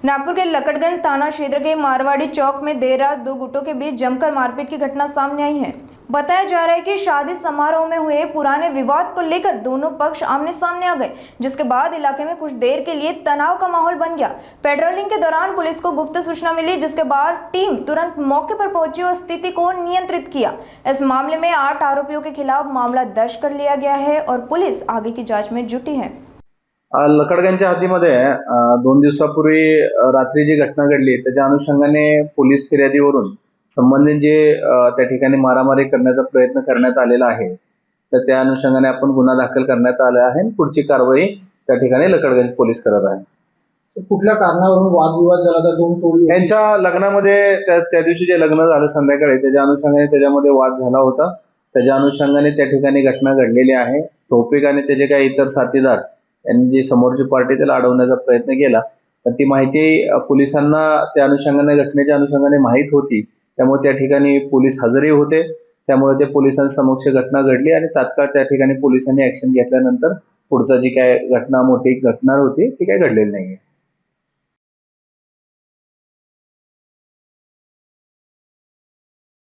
नागपुर के लकड़गंज थाना क्षेत्र के मारवाड़ी चौक में देर रात दो गुटों के बीच जमकर मारपीट की घटना सामने आई है। बताया जा रहा है कि शादी समारोह में हुए पुराने विवाद को लेकर दोनों पक्ष आमने सामने आ गए, जिसके बाद इलाके में कुछ देर के लिए तनाव का माहौल बन गया। पेट्रोलिंग के दौरान पुलिस को गुप्त सूचना मिली, जिसके बाद टीम तुरंत मौके पर पहुंची और स्थिति को नियंत्रित किया। इस मामले में 8 आरोपियों के खिलाफ मामला दर्ज कर लिया गया है और पुलिस आगे की जाँच में जुटी है। लकडगंजच्या हद्दीमध्ये 2 दिवसापूर्वी रात्री जी घटना घडली त्याच्या अनुषंगाने पोलीस फिर्यादीवरून संबंधित जे त्या ठिकाणी मारामारी करण्याचा प्रयत्न करण्यात आलेला आहे, तर त्या अनुषंगाने आपण गुन्हा दाखल करण्यात आला आहे आणि पुढची कारवाई त्या ठिकाणी लकडगंज पोलीस करत आहे। कुठल्या कारणावरून वादविवाद झाला तर दोन टोळी यांच्या लग्नामध्ये त्या दिवशी जे लग्न झालं संध्याकाळी त्याच्या अनुषंगाने त्याच्यामध्ये वाद झाला होता। त्याच्या अनुषंगाने त्या ठिकाणी घटना घडलेली आहे। तौफिक आणि त्याचे काही इतर साथीदार यांनी जी समोरची पार्टी त्याला अडवण्याचा प्रयत्न केला, पण ती माहिती पोलिसांना त्या अनुषंगाने घटनेच्या अनुषंगाने माहीत होती, त्यामुळे त्या ठिकाणी पोलीस हजरही होते। त्यामुळे ते पोलिसांसमक्ष घटना घडली आणि तात्काळ त्या ठिकाणी पोलिसांनी ऍक्शन घेतल्यानंतर पुढचा जी काय घटना मोठी घटना होती ती काय घडलेली नाहीये।